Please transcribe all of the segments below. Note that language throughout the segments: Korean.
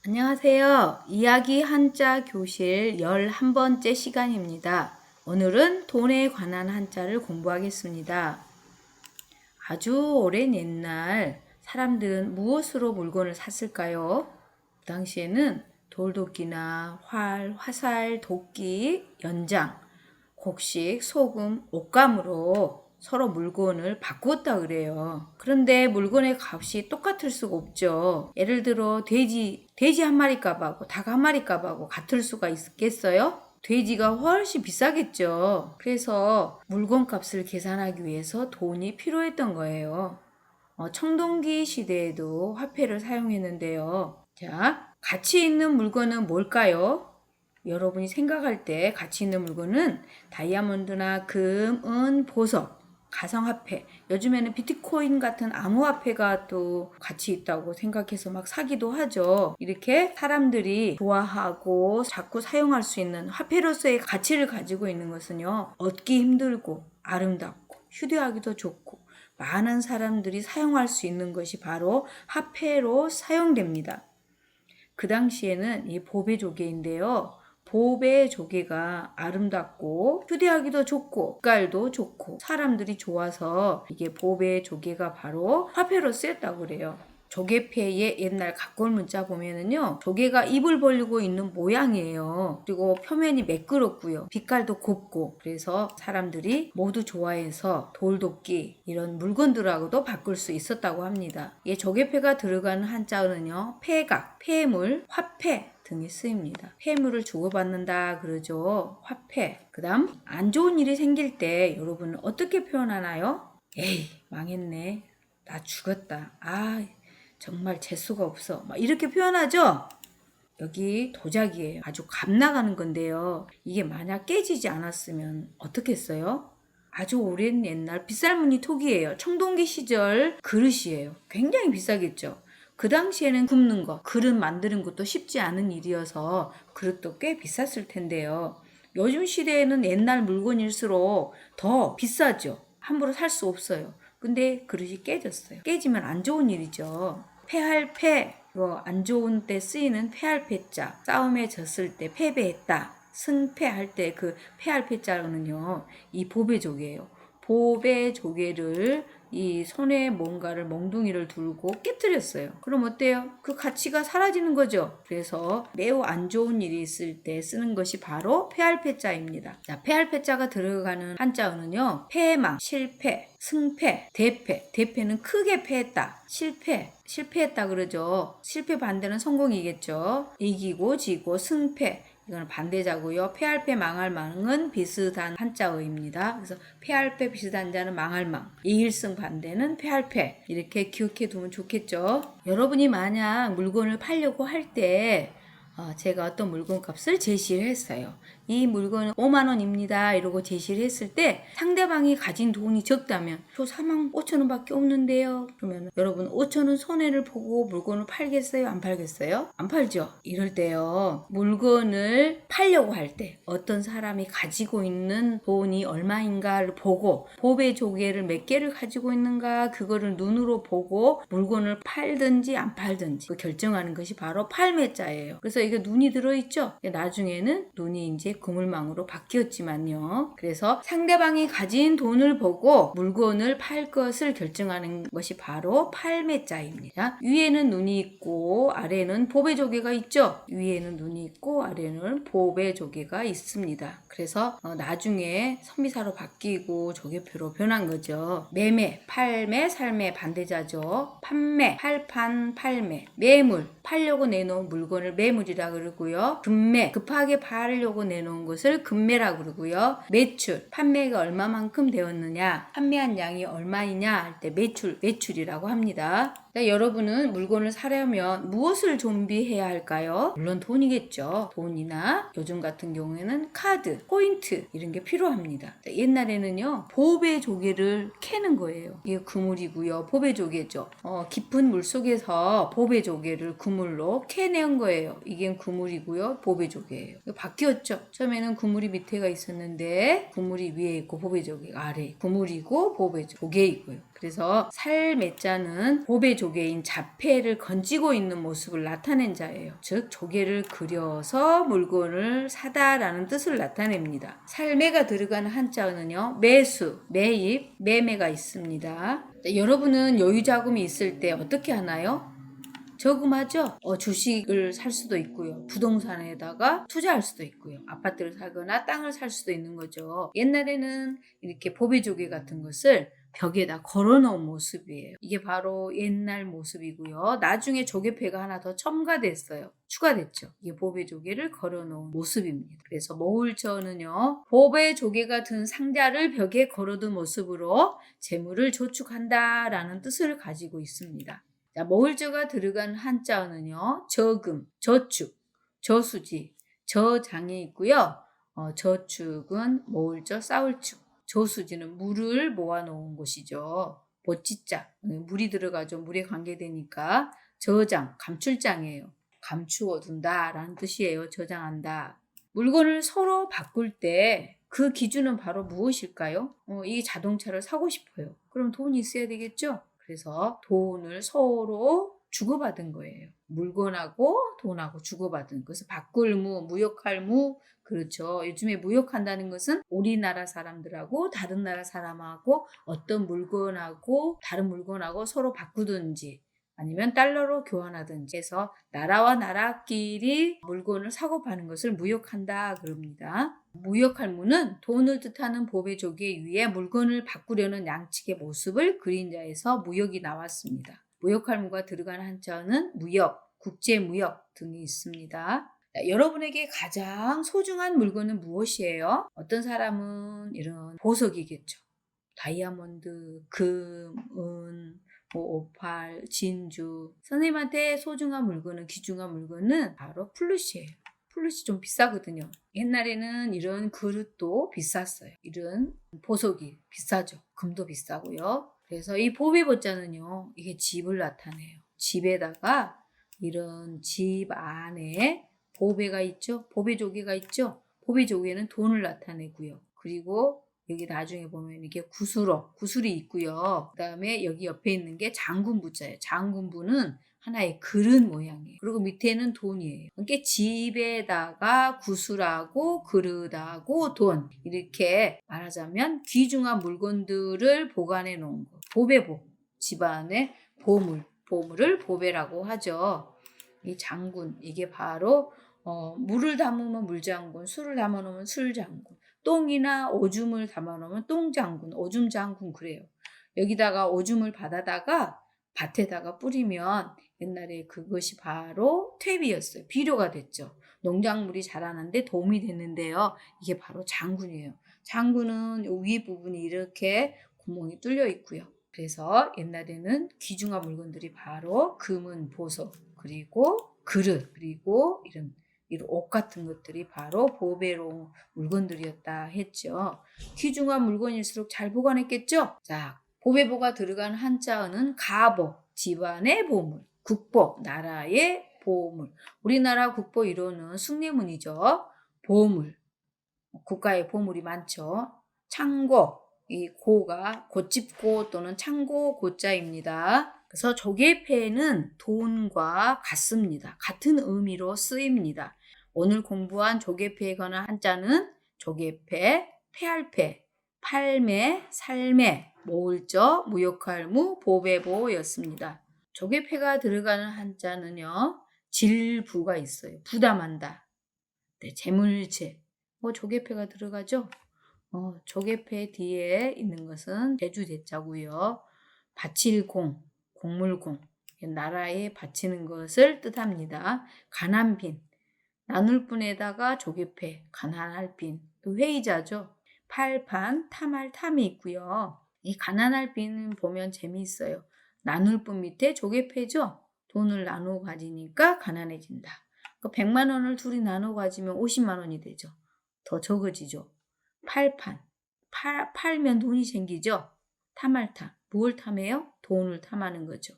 안녕하세요. 이야기 한자 교실 11번째 시간입니다. 오늘은 돈에 관한 한자를 공부하겠습니다. 아주 오랜 옛날 사람들은 무엇으로 물건을 샀을까요? 그 당시에는 돌도끼나 활, 화살, 도끼, 연장, 곡식, 소금, 옷감으로 서로 물건을 바꾸었다 그래요. 그런데 물건의 값이 똑같을 수가 없죠. 예를 들어 돼지 한 마리 값하고 닭 한 마리 값하고 같을 수가 있겠어요? 돼지가 훨씬 비싸겠죠. 그래서 물건 값을 계산하기 위해서 돈이 필요했던 거예요. 청동기 시대에도 화폐를 사용했는데요. 자, 가치 있는 물건은 뭘까요? 여러분이 생각할 때 가치 있는 물건은 다이아몬드나 금, 은, 보석, 가상화폐, 요즘에는 비트코인 같은 암호화폐가 또 가치 있다고 생각해서 막 사기도 하죠. 이렇게 사람들이 좋아하고 자꾸 사용할 수 있는 화폐로서의 가치를 가지고 있는 것은요, 얻기 힘들고 아름답고 휴대하기도 좋고 많은 사람들이 사용할 수 있는 것이 바로 화폐로 사용됩니다. 그 당시에는 이 보배 조개인데요. 보배 조개가 아름답고 휴대하기도 좋고 색깔도 좋고 사람들이 좋아서 이게 보배 조개가 바로 화폐로 쓰였다고 그래요. 조개패의 옛날 각골 문자 보면은요, 조개가 입을 벌리고 있는 모양이에요. 그리고 표면이 매끄럽고요, 빛깔도 곱고, 그래서 사람들이 모두 좋아해서 돌도끼 이런 물건들하고도 바꿀 수 있었다고 합니다. 이 조개패가 들어가는 한자어는요, 폐각, 폐물, 화폐 등이 쓰입니다. 폐물을 주고받는다 그러죠. 화폐. 그 다음 안 좋은 일이 생길 때 여러분은 어떻게 표현하나요? 에이, 망했네, 나 죽었다, 정말 재수가 없어, 막 이렇게 표현하죠. 여기 도자기예요. 아주 값 나가는 건데요. 이게 만약 깨지지 않았으면 어떻겠어요? 아주 오랜 옛날 빗살무늬 톡이에요. 청동기 시절 그릇이에요. 굉장히 비싸겠죠. 그 당시에는 굽는 거, 그릇 만드는 것도 쉽지 않은 일이어서 그릇도 꽤 비쌌을 텐데요. 요즘 시대에는 옛날 물건일수록 더 비싸죠. 함부로 살 수 없어요. 근데 그릇이 깨졌어요. 깨지면 안 좋은 일이죠. 패할 패, 안 좋은 때 쓰이는 패할 패자, 싸움에 졌을 때 패배했다, 승패할 때 그 패할 패자는요, 이 보배조개예요. 보배조개를 이 손에 뭔가를 몽둥이를 들고 깨뜨렸어요. 그럼 어때요? 그 가치가 사라지는 거죠. 그래서 매우 안 좋은 일이 있을 때 쓰는 것이 바로 패할 패자입니다. 자, 패할 패자가 들어가는 한자어는요, 패망, 실패, 승패, 대패. 대패는 크게 패했다. 실패했다 그러죠. 실패 반대는 성공이겠죠. 이기고 지고 승패, 이거는 반대자고요. 패할 패 망할 망은 비슷한 한자어입니다. 그래서 패할 패 비슷한 자는 망할 망, 이일승 반대는 패할 패, 이렇게 기억해 두면 좋겠죠. 여러분이 만약 물건을 팔려고 할 때 제가 어떤 물건 값을 제시를 했어요. 이 물건은 5만 원입니다 이러고 제시를 했을 때 상대방이 가진 돈이 적다면 저 4만 5천 원밖에 없는데요. 그러면 여러분 5천 원 손해를 보고 물건을 팔겠어요? 안 팔겠어요? 안 팔죠. 이럴 때요, 물건을 팔려고 할 때 어떤 사람이 가지고 있는 돈이 얼마인가를 보고 보배 조개를 몇 개를 가지고 있는가 그거를 눈으로 보고 물건을 팔든지 안 팔든지 결정하는 것이 바로 팔매자예요. 그래서 이게 눈이 들어있죠. 나중에는 눈이 이제 그물망으로 바뀌었지만요. 그래서 상대방이 가진 돈을 보고 물건을 팔 것을 결정하는 것이 바로 팔매자입니다. 위에는 눈이 있고 아래는 보배조개가 있죠. 위에는 눈이 있고 아래는 보배조개가 있습니다. 그래서 나중에 선비사로 바뀌고 조개표로 변한 거죠. 매매, 팔매, 살매 반대자죠. 판매, 팔판, 팔매. 매물, 팔려고 내놓은 물건을 매물이라 그러고요. 급매, 급하게 팔려고 내놓은 것을 급매라 그러고요. 매출, 판매가 얼마만큼 되었느냐, 판매한 양이 얼마이냐 할 때 매출이라고 합니다. 여러분은 물건을 사려면 무엇을 준비해야 할까요? 물론 돈이겠죠. 돈이나 요즘 같은 경우에는 카드, 포인트 이런 게 필요합니다. 옛날에는요, 보배조개를 캐는 거예요. 이게 그물이고요. 보배조개죠. 깊은 물속에서 보배조개를 그물로 캐낸 거예요. 이게 그물이고요. 보배조개예요. 바뀌었죠. 처음에는 그물이 밑에가 있었는데 그물이 위에 있고 보배조개가 아래, 그물이고 보배조개이고요. 그래서 살매자는 보배 조개인 자폐를 건지고 있는 모습을 나타낸 자예요. 즉 조개를 그려서 물건을 사다라는 뜻을 나타냅니다. 살매가 들어가는 한자어는요. 매수, 매입, 매매가 있습니다. 여러분은 여유 자금이 있을 때 어떻게 하나요? 저금하죠. 주식을 살 수도 있고요. 부동산에다가 투자할 수도 있고요. 아파트를 사거나 땅을 살 수도 있는 거죠. 옛날에는 이렇게 보배조개 같은 것을 벽에다 걸어놓은 모습이에요. 이게 바로 옛날 모습이고요. 나중에 조개패가 하나 더 첨가됐어요. 추가됐죠. 이게 보배조개를 걸어놓은 모습입니다. 그래서 모울저는요. 보배조개가 든 상자를 벽에 걸어둔 모습으로 재물을 저축한다라는 뜻을 가지고 있습니다. 자, 모울저가 들어간 한자어는요. 저금, 저축, 저수지, 저장이 있고요. 저축은 모울저, 싸울축, 저수지는 물을 모아놓은 곳이죠. 보치자, 물이 들어가죠. 물에 관계되니까 저장, 감출장이에요. 감추어 둔다라는 뜻이에요. 저장한다. 물건을 서로 바꿀 때 그 기준은 바로 무엇일까요? 이 자동차를 사고 싶어요. 그럼 돈이 있어야 되겠죠? 그래서 돈을 서로 주고받은 거예요. 물건하고 돈하고 주고받은. 그래서 바꿀무, 무역할무. 그렇죠. 요즘에 무역한다는 것은 우리나라 사람들하고 다른 나라 사람하고 어떤 물건하고 다른 물건하고 서로 바꾸든지 아니면 달러로 교환하든지 해서 나라와 나라끼리 물건을 사고 파는 것을 무역한다 그럽니다. 무역할무는 돈을 뜻하는 보배조개 위에 물건을 바꾸려는 양측의 모습을 그린 자에서 무역이 나왔습니다. 무역할무가 들어간 한자어는 무역, 국제무역 등이 있습니다. 여러분에게 가장 소중한 물건은 무엇이에요? 어떤 사람은 이런 보석이겠죠. 다이아몬드, 금, 은, 오팔, 진주. 선생님한테 소중한 물건은, 귀중한 물건은 바로 플룻이에요. 플룻이 좀 비싸거든요. 옛날에는 이런 그릇도 비쌌어요. 이런 보석이 비싸죠. 금도 비싸고요. 그래서 이 보배보자는요. 이게 집을 나타내요. 집에다가 이런 집 안에 보배가 있죠. 보배조개가 있죠. 보배조개는 돈을 나타내고요. 그리고 여기 나중에 보면 이게 구슬이 있고요. 그 다음에 여기 옆에 있는 게 장군부자예요. 장군부는 하나의 그릇 모양이에요. 그리고 밑에는 돈이에요. 그러니까 집에다가 구슬하고 그릇하고 돈 이렇게 말하자면 귀중한 물건들을 보관해 놓은 거. 보배보. 집안의 보물을 보배라고 하죠. 이 장군 이게 바로 물을 담으면 물장군, 술을 담아놓으면 술장군, 똥이나 오줌을 담아놓으면 똥장군, 오줌장군 그래요. 여기다가 오줌을 받아다가 밭에다가 뿌리면 옛날에 그것이 바로 퇴비였어요. 비료가 됐죠. 농작물이 자라는데 도움이 됐는데요. 이게 바로 장군이에요. 장군은 위 부분이 이렇게 구멍이 뚫려 있고요. 그래서 옛날에는 귀중한 물건들이 바로 금은 보석, 그리고 그릇, 그리고 이런 옷 같은 것들이 바로 보배로 물건들이었다 했죠. 귀중한 물건일수록 잘 보관했겠죠? 자, 보배보가 들어간 한자어는 가보, 집안의 보물, 국보, 나라의 보물. 우리나라 국보 1호는 숭례문이죠. 보물, 국가의 보물이 많죠. 창고, 이 고가 고집고 또는 창고 고자입니다. 그래서 조개패는 돈과 같습니다. 같은 의미로 쓰입니다. 오늘 공부한 조개패에 관한 한자는 조개패, 패할패, 팔매, 살매, 모을저, 무역할무, 보배보였습니다. 조개패가 들어가는 한자는요. 질부가 있어요. 부담한다. 네, 재물체. 조개패가 들어가죠. 조개패 뒤에 있는 것은 제주 대자고요. 바칠 공, 공물공, 나라에 바치는 것을 뜻합니다. 가난빈, 나눌 분에다가 조개패, 가난할 빈, 또 회의자죠. 팔판, 탐할 탐이 있고요. 이 가난할 빈은 보면 재미있어요. 나눌 분 밑에 조개패죠. 돈을 나누어 가지니까 가난해진다. 100만 원을 둘이 나누어 가지면 50만 원이 되죠. 더 적어지죠. 팔판, 팔면 돈이 생기죠. 탐할탐, 뭘 탐해요? 돈을 탐하는 거죠.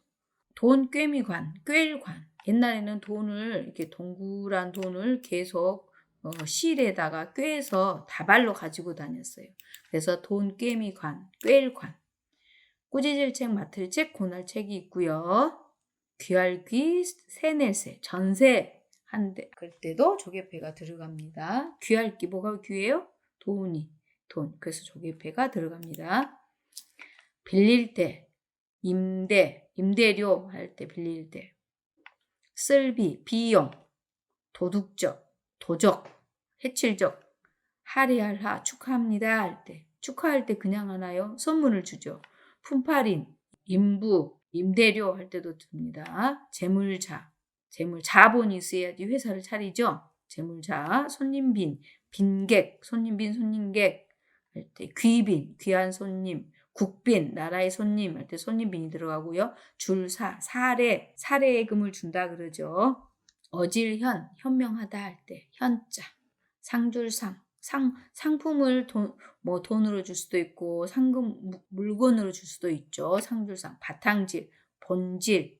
돈 꿰미관, 꿰일관. 옛날에는 돈을 이렇게 동그란 돈을 계속 실에다가 꿰서 다발로 가지고 다녔어요. 그래서 돈 꿰미관, 꿰일관. 꾸짖을 책, 맡을 책, 고날 책이 있고요. 귀할 귀, 세낼세, 전세 한대 그럴 때도 조개패가 들어갑니다. 귀할 귀 뭐가 귀해요? 돈. 그래서 조개패가 들어갑니다. 빌릴 때, 임대료 할 때 빌릴 때, 쓸비, 비용, 도둑적, 도적, 해칠적, 하리할하, 축하합니다 할 때, 축하할 때 그냥 하나요? 선물을 주죠. 품팔인, 임부, 임대료 할 때도 듭니다. 재물자, 자본이 있어야지 회사를 차리죠. 재물자, 손님빈, 빈객, 손님객 할 때, 귀빈, 귀한 손님, 국빈, 나라의 손님 할 때 손님빈이 들어가고요. 줄사, 사례금을 준다 그러죠. 어질현, 현명하다 할 때 현자, 상줄상, 상품을 돈으로 줄 수도 있고 물건으로 줄 수도 있죠. 상줄상, 바탕질, 본질,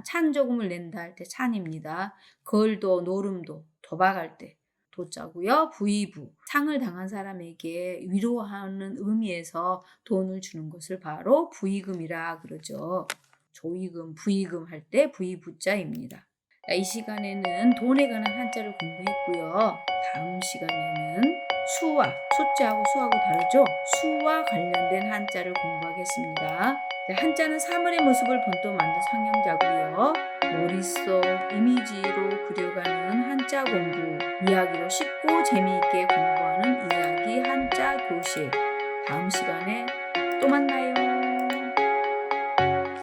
찬조금을 낸다 할 때 찬입니다. 걸도, 노름도, 도박할 때 도자고요. 부의부, 상을 당한 사람에게 위로하는 의미에서 돈을 주는 것을 바로 부의금이라 그러죠. 조의금, 부의금 할 때 부의부자입니다. 이 시간에는 돈에 관한 한자를 공부했고요. 다음 시간에는 숫자하고 수하고 다르죠? 수와 관련된 한자를 공부하겠습니다. 한자는 사물의 모습을 본떠 만든 상형자고요. 머릿속 이미지로 그려가는 한자 공부, 이야기로 쉽고 재미있게 공부하는 이야기 한자 교실. 다음 시간에